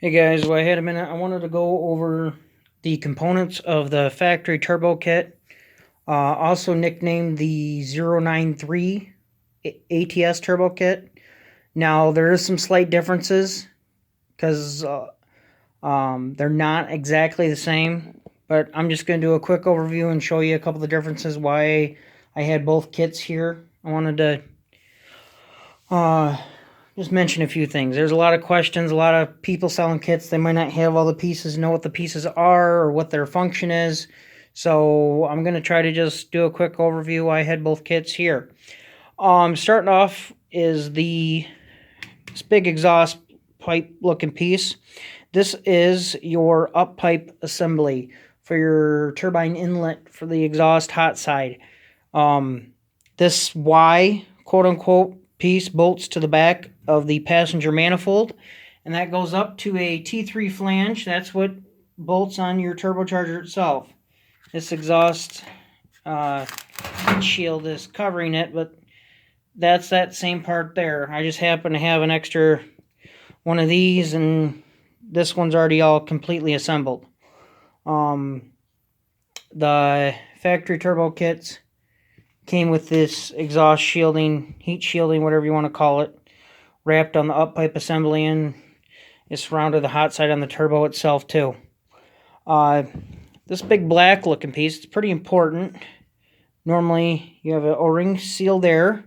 Hey guys, well I had a minute. I wanted to go over the components of the factory turbo kit, also nicknamed the 093 ATS turbo kit. Now there is some slight differences because they're not exactly the same, but I'm just going to do a quick overview and show you a couple of the differences why I had both kits here. I wanted to uh, just mention a few things. There's a lot of questions, a lot of people selling kits. They might not have all the pieces, know what the pieces are, or what their function is. So I'm going to try to just do a quick overview. I had both kits here. Starting off is this big exhaust pipe looking piece. This is your up pipe assembly for your turbine inlet for the exhaust hot side. This Y, quote unquote, piece bolts to the back of the passenger manifold, and that goes up to a T3 flange. That's what bolts on your turbocharger itself. This exhaust shield is covering it, but that's that same part there. I just happen to have an extra one of these, and this one's already all completely assembled. The factory turbo kits came with this exhaust shielding, heat shielding, whatever you want to call it, wrapped on the up pipe assembly, and is surrounded the hot side on the turbo itself too. This big black looking piece is pretty important. Normally you have an O-ring seal there.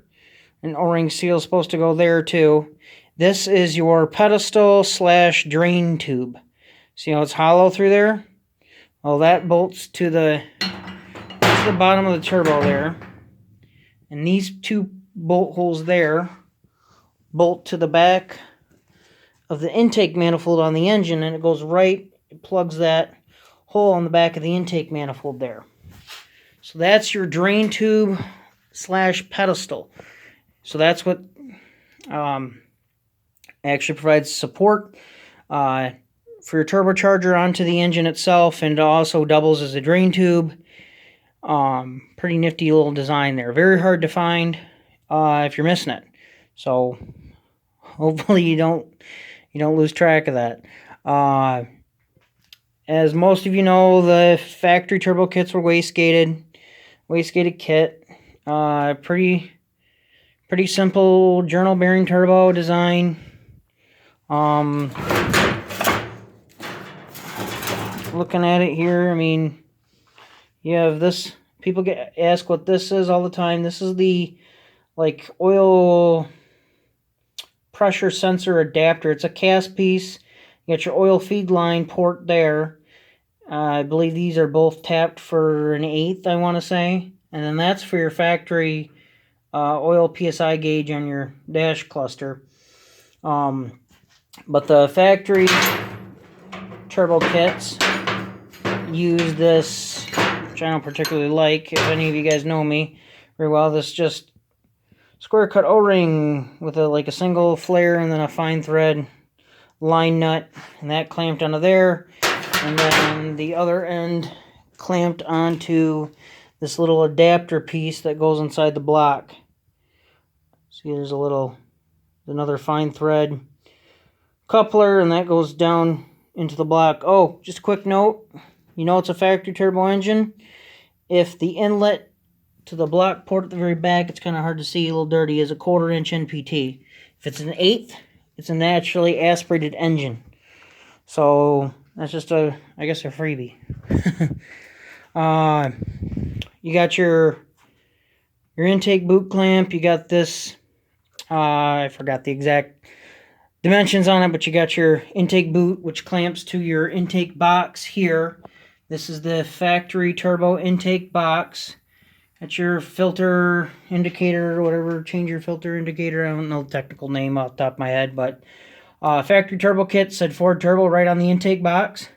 An O-ring seal is supposed to go there too. This is your pedestal / drain tube. See how it's hollow through there? Well, that bolts to the bottom of the turbo there. And these two bolt holes there bolt to the back of the intake manifold on the engine, and it goes right, it plugs that hole on the back of the intake manifold there. So that's your drain tube / pedestal. So that's what actually provides support for your turbocharger onto the engine itself, and also doubles as a drain tube. Pretty nifty little design there. Very hard to find if you're missing it. So hopefully you don't lose track of that. As most of you know, the factory turbo kits were wastegated kit. Pretty simple journal bearing turbo design. Looking at it here, I mean, you have this. People get asked what this is all the time. This is the oil pressure sensor adapter. It's a cast piece. You got your oil feed line port there. I believe these are both tapped for an 1/8, I want to say. And then that's for your factory oil PSI gauge on your dash cluster. But the factory turbo kits use this, which I don't particularly like. If any of you guys know me very well, this just square cut O-ring with a single flare and then a fine thread line nut, and that clamped onto there, and then the other end clamped onto this little adapter piece that goes inside the block. See, there's another fine thread coupler, and that goes down into the block. Oh, just a quick note, it's a factory turbo engine. If the inlet to the block port at the very back, it's kind of hard to see, a little dirty, is a 1/4 inch NPT. If it's an 1/8, it's a naturally aspirated engine. So that's just I guess a freebie. You got your intake boot clamp. You got this, I forgot the exact dimensions on it, but you got your intake boot, which clamps to your intake box here. This is the factory turbo intake box. That's your filter indicator or whatever, change your filter indicator. I don't know the technical name off the top of my head, but factory turbo kit said Ford Turbo right on the intake box.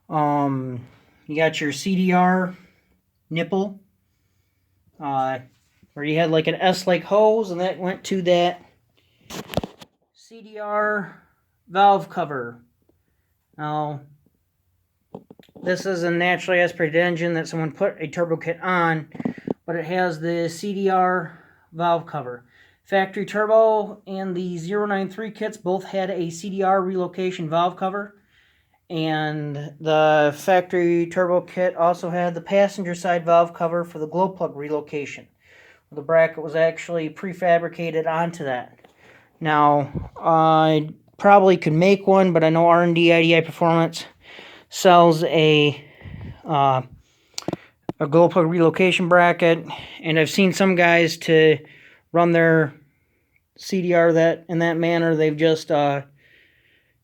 You got your CDR nipple, where you had an S-like hose, and that went to that CDR valve cover. Now, this is a naturally aspirated engine that someone put a turbo kit on, but it has the CDR valve cover. factory turbo and the 093 kits both had a CDR relocation valve cover. And the factory turbo kit also had the passenger side valve cover for the glow plug relocation. The bracket was actually prefabricated onto that. Now, I probably could make one, but I know R&D IDI Performance sells a glow plug relocation bracket, and I've seen some guys to run their CDR in that manner. They've just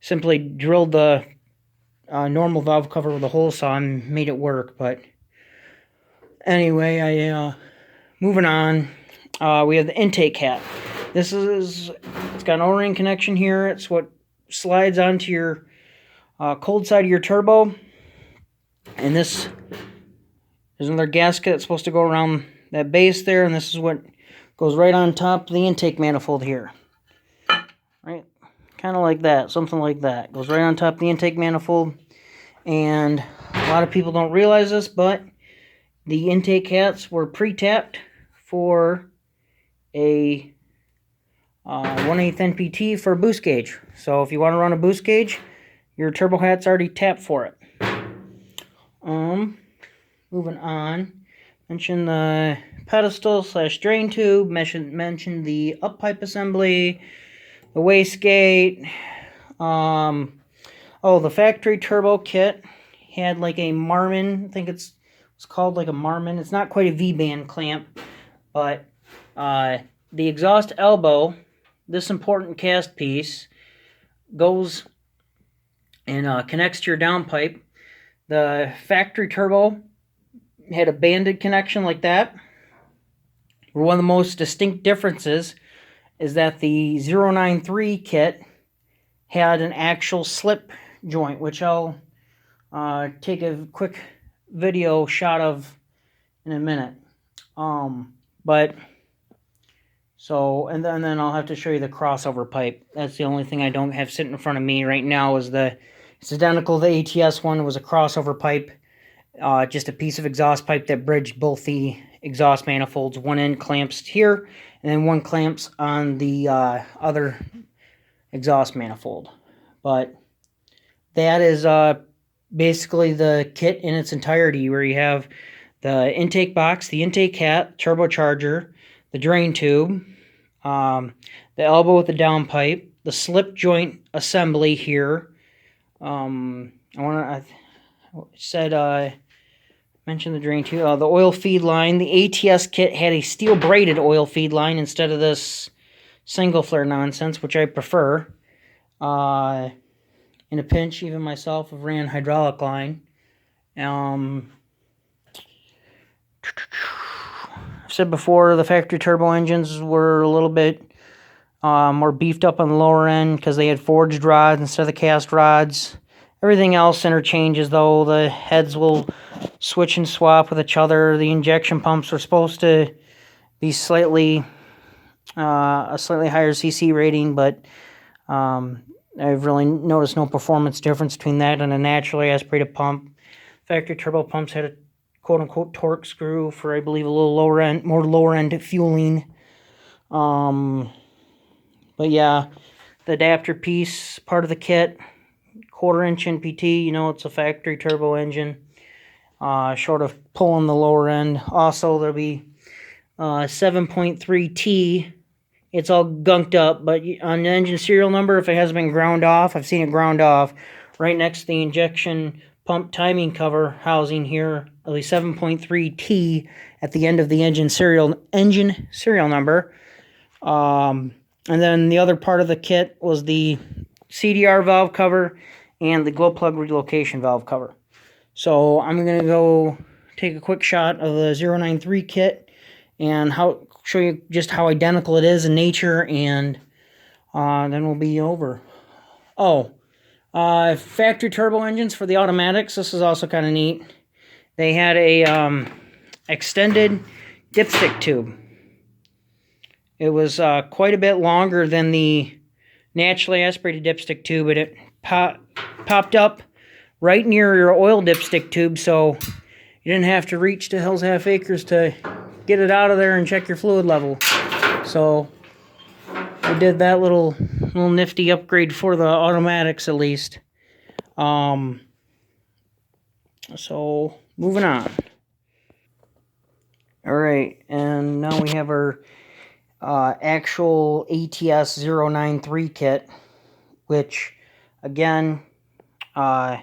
simply drilled the normal valve cover with a hole saw and made it work. But anyway, moving on, we have the intake cap. It's got an O-ring connection here. It's what slides onto your cold side of your turbo, and there's another gasket that's supposed to go around that base there, and this is what goes right on top of the intake manifold here. Right? Kind of like that, something like that. Goes right on top of the intake manifold, and a lot of people don't realize this, but the intake hats were pre-tapped for a 1/8 NPT for a boost gauge. So if you want to run a boost gauge, your turbo hat's already tapped for it. Moving on, mention the pedestal / drain tube, mention the up pipe assembly, the wastegate. The factory turbo kit had like a Marmon, I think it's called like a Marmon. It's not quite a V-band clamp, but the exhaust elbow, this important cast piece, goes and connects to your downpipe. The factory turbo had a banded connection like that. One of the most distinct differences is that the 093 kit had an actual slip joint, which I'll take a quick video shot of in a minute. And then I'll have to show you the crossover pipe. That's the only thing I don't have sitting in front of me right now. It's identical to the ATS one. It was a crossover pipe, just a piece of exhaust pipe that bridged both the exhaust manifolds. One end clamps here, and then one clamps on the other exhaust manifold. But that is basically the kit in its entirety, where you have the intake box, the intake hat, turbocharger, the drain tube, the elbow with the downpipe, the slip joint assembly here. Mention the drain tube, the oil feed line. The ATS kit had a steel braided oil feed line instead of this single flare nonsense, which I prefer. In a pinch, even myself have ran hydraulic line. I've said before, the factory turbo engines were a little bit more beefed up on the lower end because they had forged rods instead of the cast rods. Everything else interchanges, though. The heads will switch and swap with each other. The injection pumps are supposed to be a slightly higher CC rating, but I've really noticed no performance difference between that and a naturally aspirated pump. Factory turbo pumps had a quote-unquote torque screw for, I believe, a little more lower-end fueling. But yeah, the adapter piece, part of the kit, 1/4-inch NPT, it's a factory turbo engine, short of pulling the lower end. Also, there'll be 7.3T. It's all gunked up, but on the engine serial number, if it hasn't been ground off, I've seen it ground off, right next to the injection pump timing cover housing here, at least 7.3T at the end of the engine serial number. And then the other part of the kit was the CDR valve cover and the glow plug relocation valve cover. So I'm going to go take a quick shot of the 093 kit and show you just how identical it is in nature, and then we'll be over. Factory turbo engines for the automatics. This is also kind of neat. They had a extended dipstick tube. It was quite a bit longer than the naturally aspirated dipstick tube, but it popped up right near your oil dipstick tube, so you didn't have to reach to Hell's Half Acres to get it out of there and check your fluid level. So we did that little nifty upgrade for the automatics at least. So moving on. All right, and now we have our actual ATS 093 kit, which again, it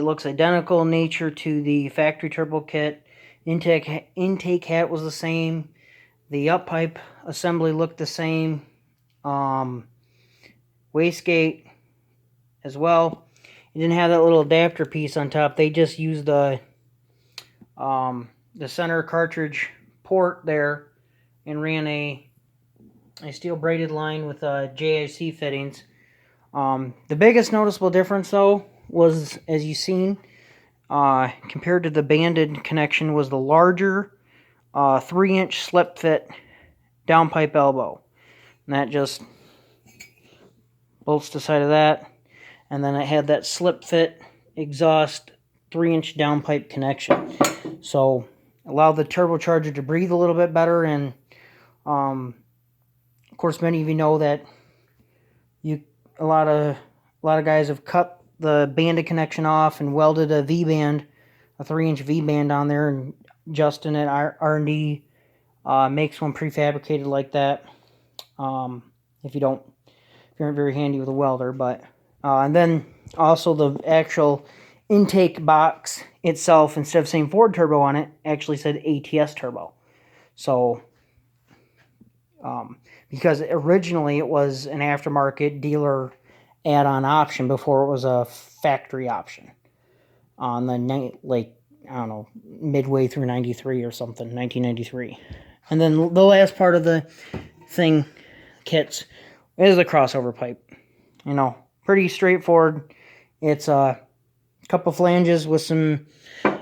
looks identical in nature to the factory turbo kit. Intake hat was the same. The up pipe assembly looked the same. Wastegate as well. It didn't have that little adapter piece on top. They just used the center cartridge port there and ran a steel braided line with JIC fittings. The biggest noticeable difference though was, as you've seen, compared to the banded connection, was the larger 3-inch slip fit downpipe elbow. And that just bolts the side of that. And then it had that slip fit exhaust 3-inch downpipe connection. So allowed the turbocharger to breathe a little bit better. And of course, many of you know that a lot of guys have cut the banded connection off and welded a V-band, a 3-inch V-band on there, and Justin at R&D makes one prefabricated like that. If you aren't very handy with a welder, but and then also the actual intake box itself, instead of saying Ford turbo on it, actually said ATS turbo. So because originally it was an aftermarket dealer add-on option before it was a factory option on the midway through 93 or something, 1993. And then the last part of the kits is the crossover pipe. Pretty straightforward. It's a couple flanges with some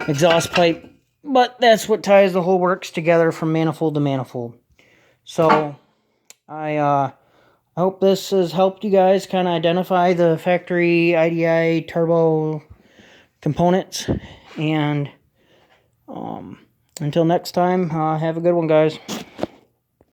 exhaust pipe, but that's what ties the whole works together from manifold to manifold. So I hope this has helped you guys kind of identify the factory IDI turbo components. And until next time, have a good one, guys.